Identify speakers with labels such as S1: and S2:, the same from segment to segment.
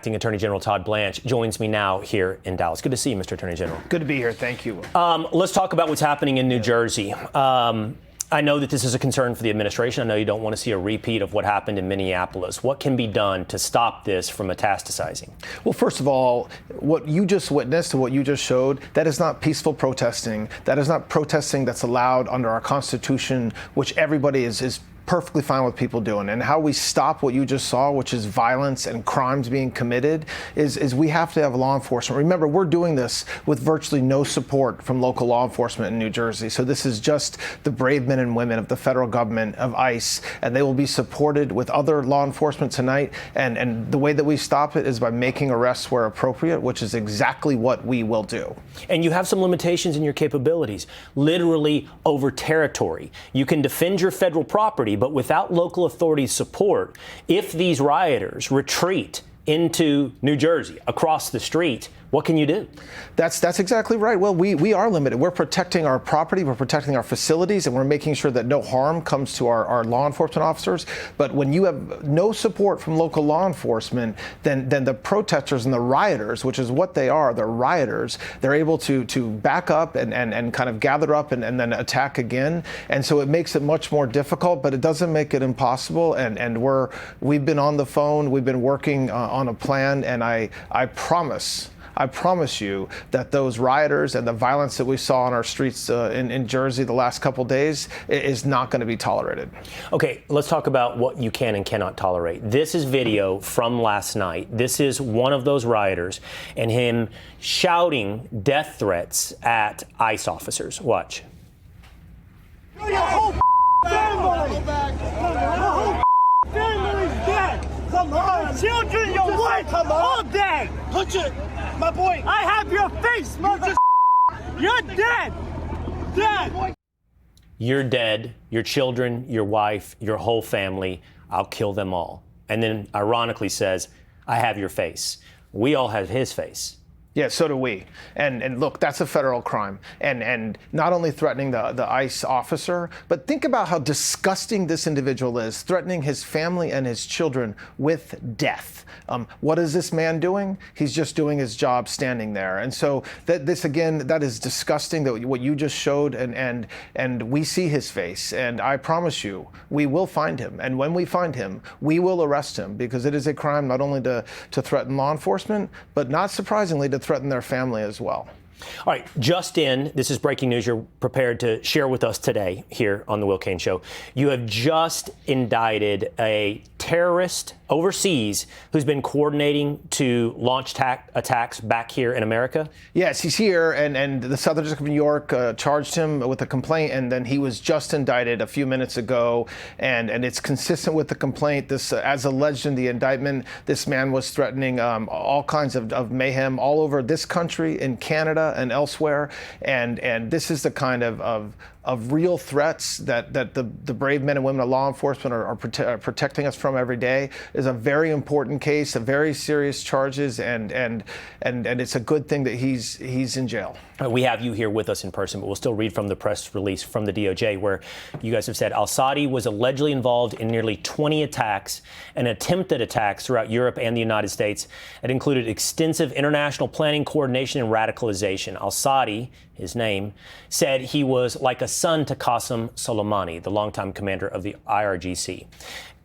S1: Acting Attorney General Todd Blanche joins me now here in Dallas. Good to see you, Mr. Attorney General.
S2: Good to be here. Thank you.
S1: Let's talk about what's happening in New Jersey. I know that this is a concern for the administration. I know you don't want to see a repeat of what happened in Minneapolis. What can be done to stop this from metastasizing?
S2: Well, first of all, what you just witnessed and what you just showed, that is not peaceful protesting. That is not protesting that's allowed under our Constitution, which everybody is perfectly fine with people doing. And how we stop what you just saw, which is violence and crimes being committed, is we have to have law enforcement. Remember, we're doing this with virtually no support from local law enforcement in New Jersey. So this is just the brave men and women of the federal government, of ICE, and they will be supported with other law enforcement tonight. And the way that we stop it is by making arrests where appropriate, which is exactly what we will do.
S1: And you have some limitations in your capabilities, literally over territory. You can defend your federal property, but without local authorities' support, if these rioters retreat into New Jersey, across the street, what can you do?
S2: That's exactly right. Well, we are limited. We're protecting our property, we're protecting our facilities, and we're making sure that no harm comes to our law enforcement officers. But when you have no support from local law enforcement, then the protesters and the rioters, which is what they are, they're rioters, they're able to back up and kind of gather up and then attack again. And so it makes it much more difficult, but it doesn't make it impossible. And we've been on the phone, we've been working on a plan, and I promise you that those rioters and the violence that we saw on our streets in Jersey the last couple days is not going to be tolerated.
S1: Okay, let's talk about what you can and cannot tolerate. This is video from last night. This is one of those rioters and him shouting death threats at ICE officers. Watch.
S3: Your whole family! Your whole family's dead! Come on! Children, your wife, all dead! Put it! My boy, I have your face, mother. You're dead. Dead.
S1: You're dead. Your children, your wife, your whole family. I'll kill them all. And then ironically says, I have your face. We all have his face.
S2: Yeah, so do we. And look, that's a federal crime. And not only threatening the ICE officer, but think about how disgusting this individual is, threatening his family and his children with death. What is this man doing? He's just doing his job standing there. And so that is disgusting, that what you just showed, and we see his face. And I promise you, we will find him. And when we find him, we will arrest him, because it is a crime not only to threaten law enforcement, but not surprisingly to threaten their family as well.
S1: All right, just in, this is breaking news you're prepared to share with us today here on the Will Cain Show. You have just indicted a terrorist overseas who's been coordinating to launch attacks back here in America?
S2: Yes, he's here, and the Southern District of New York charged him with a complaint, and then he was just indicted a few minutes ago, and it's consistent with the complaint. This, as alleged in the indictment, this man was threatening all kinds of mayhem all over this country, in Canada and elsewhere, and this is the kind of real threats that the brave men and women of law enforcement are protecting us from every day. Is a very important case, a very serious charges, and it's a good thing that he's in jail.
S1: We have you here with us in person, but we'll still read from the press release from the DOJ, where you guys have said al-Asadi was allegedly involved in nearly 20 attacks and attempted attacks throughout Europe and the United States. It included extensive international planning, coordination, and radicalization. Al-Asadi, his name, said he was like a son to Qasem Soleimani, the longtime commander of the IRGC.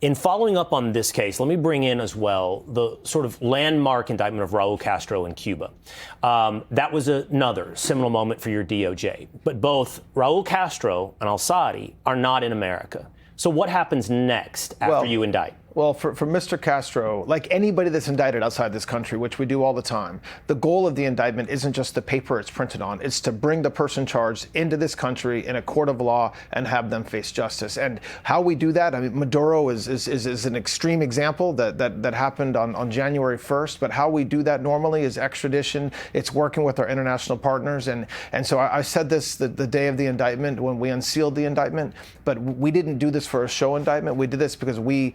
S1: In following up on this case, let me bring in as well the sort of landmark indictment of Raul Castro in Cuba. That was another seminal moment for your DOJ. But both Raul Castro and al-Asadi are not in America. So what happens next after you indict?
S2: Well, for Mr. Castro, like anybody that's indicted outside this country, which we do all the time, the goal of the indictment isn't just the paper it's printed on. It's to bring the person charged into this country in a court of law and have them face justice. And how we do that, I mean, Maduro is an extreme example that happened on January 1st. But how we do that normally is extradition. It's working with our international partners. And so I said this the day of the indictment when we unsealed the indictment. But we didn't do this for a show indictment. We did this because we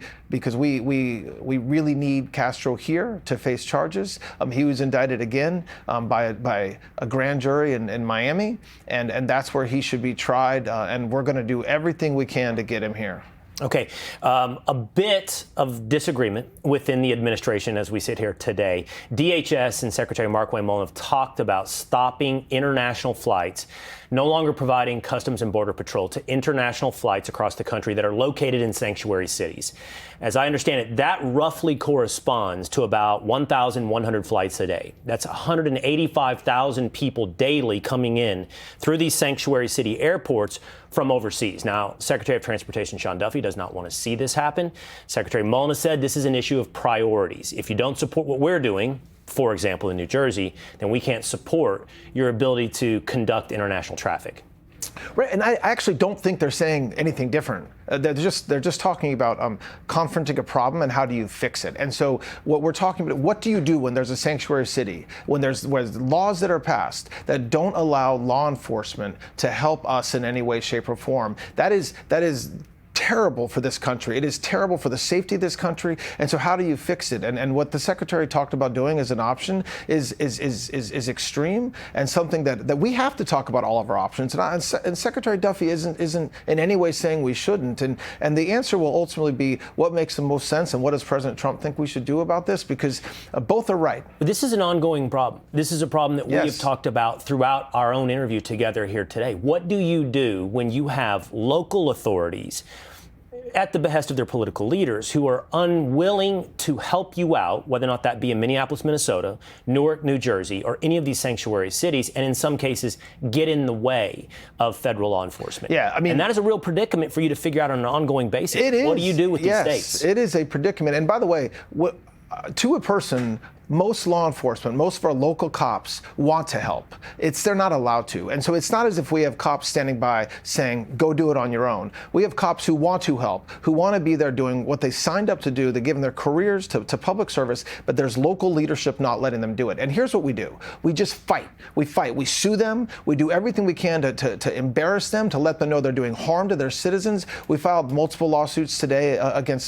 S2: really need Castro here to face charges. He was indicted again by a grand jury in Miami, and that's where he should be tried. And we're going to do everything we can to get him here.
S1: Okay, a bit of disagreement within the administration as we sit here today. DHS and Secretary Markwayne Mullin have talked about stopping international flights, no longer providing Customs and Border Patrol to international flights across the country that are located in sanctuary cities. As I understand it, that roughly corresponds to about 1,100 flights a day. That's 185,000 people daily coming in through these sanctuary city airports from overseas. Now, Secretary of Transportation Sean Duffy does not want to see this happen. Secretary Mullin has said this is an issue of priorities. If you don't support what we're doing, for example, in New Jersey, then we can't support your ability to conduct international traffic.
S2: Right, and I actually don't think they're saying anything different. They're just talking about confronting a problem and how do you fix it. And so what we're talking about, what do you do when there's a sanctuary city, when there's laws that are passed that don't allow law enforcement to help us in any way, shape, or form? That is terrible for this country. It is terrible for the safety of this country. And so how do you fix it? And what the secretary talked about doing as an option is extreme and something that we have to talk about all of our options. And Secretary Duffy isn't in any way saying we shouldn't. And the answer will ultimately be what makes the most sense and what does President Trump think we should do about this? Because both are right.
S1: But this is an ongoing problem. This is a problem that we have talked about throughout our own interview together here today. What do you do when you have local authorities at the behest of their political leaders who are unwilling to help you out, whether or not that be in Minneapolis, Minnesota, Newark, New Jersey, or any of these sanctuary cities, and in some cases get in the way of federal law enforcement?
S2: Yeah, I mean,
S1: and that is a real predicament for you to figure out on an ongoing basis.
S2: It is.
S1: What do you do with these states?
S2: It is a predicament. And by the way, to a person, most law enforcement, most of our local cops want to help. They're not allowed to. And so it's not as if we have cops standing by saying, go do it on your own. We have cops who want to help, who want to be there doing what they signed up to do. They're giving their careers to public service, but there's local leadership not letting them do it. And here's what we do. We just fight. We fight. We sue them. We do everything we can to embarrass them, to let them know they're doing harm to their citizens. We filed multiple lawsuits today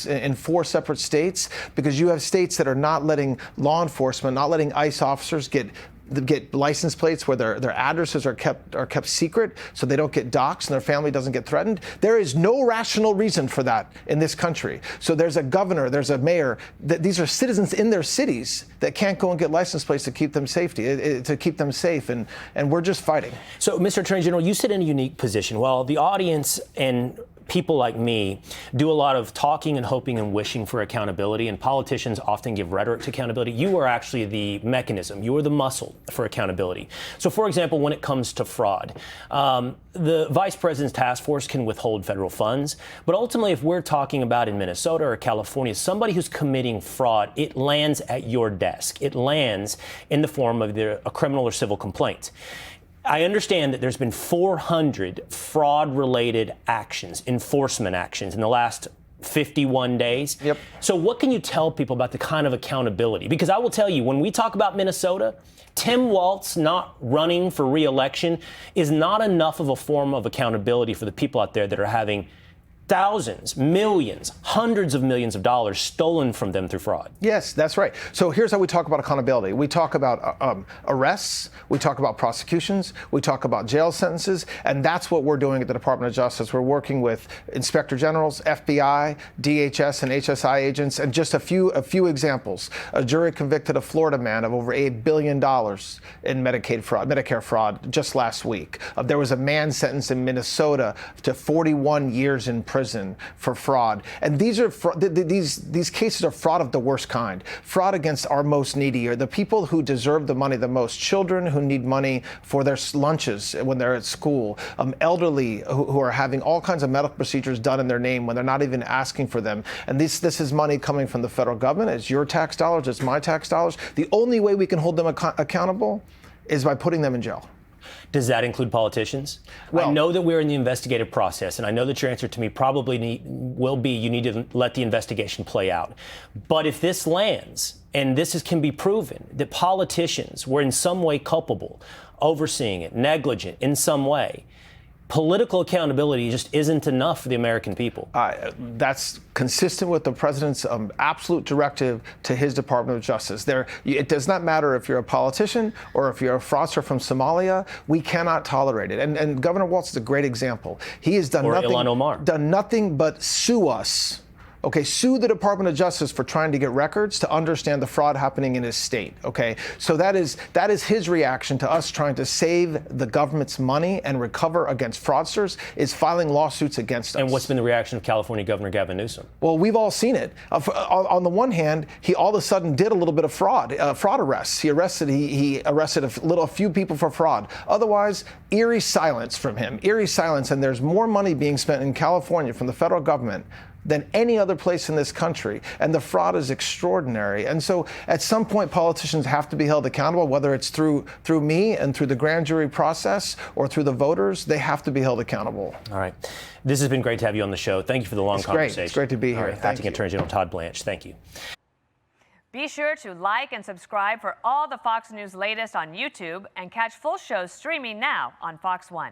S2: in 4 separate states because you have states that are not letting law enforcement, not letting ICE officers get license plates where their addresses are kept secret so they don't get doxxed and their family doesn't get threatened. There is no rational reason for that in this country. So there's a governor, there's a mayor, these are citizens in their cities that can't go and get license plates to keep them safe, and we're just fighting.
S1: So, Mr. Attorney General, you sit in a unique position. While the audience and people like me do a lot of talking and hoping and wishing for accountability, and politicians often give rhetoric to accountability, you are actually the mechanism. You are the muscle for accountability. So, for example, when it comes to fraud, the vice president's task force can withhold federal funds. But ultimately, if we're talking about in Minnesota or California, somebody who's committing fraud, it lands at your desk. It lands in the form of a criminal or civil complaint. I understand that there's been 400 fraud-related actions, enforcement actions in the last 51 days.
S2: Yep.
S1: So what can you tell people about the kind of accountability? Because I will tell you, when we talk about Minnesota, Tim Walz not running for re-election is not enough of a form of accountability for the people out there that are having thousands, millions, hundreds of millions of dollars stolen from them through fraud.
S2: Yes, that's right. So here's how we talk about accountability. We talk about arrests, we talk about prosecutions, we talk about jail sentences, and that's what we're doing at the Department of Justice. We're working with inspector generals, FBI, DHS, and HSI agents, and just a few examples. A jury convicted a Florida man of over $8 billion in Medicare fraud just last week. There was a man sentenced in Minnesota to 41 years in prison for fraud. And these cases are fraud of the worst kind. Fraud against our most needy, or the people who deserve the money the most. Children who need money for their lunches when they're at school. Elderly who are having all kinds of medical procedures done in their name when they're not even asking for them. And this is money coming from the federal government. It's your tax dollars. It's my tax dollars. The only way we can hold them accountable is by putting them in jail.
S1: Does that include politicians?
S2: Well,
S1: I know that we're in the investigative process, and I know that your answer to me probably will be you need to let the investigation play out. But if this lands, and can be proven, that politicians were in some way culpable, overseeing it, negligent in some way, political accountability just isn't enough for the American people.
S2: That's consistent with the president's absolute directive to his Department of Justice. It does not matter if you're a politician or if you're a fraudster from Somalia. We cannot tolerate it. And Governor Walz is a great example. He has done nothing but sue us. Okay, sue the Department of Justice for trying to get records to understand the fraud happening in his state. Okay, so that is his reaction to us trying to save the government's money and recover against fraudsters, is filing lawsuits against us.
S1: And what's been the reaction of California Governor Gavin Newsom?
S2: Well, we've all seen it. On the one hand, he all of a sudden did a little bit of fraud arrests. He arrested a few people for fraud. Otherwise, eerie silence from him. Eerie silence, and there's more money being spent in California from the federal government than any other place in this country. And the fraud is extraordinary. And so at some point, politicians have to be held accountable, whether it's through me and through the grand jury process or through the voters. They have to be held accountable.
S1: All right. This has been great to have you on the show. Thank you for the long conversation.
S2: It's great to be here.
S1: Acting Attorney General Todd Blanche, thank you.
S4: Be sure to like and subscribe for all the Fox News latest on YouTube and catch full shows streaming now on Fox One.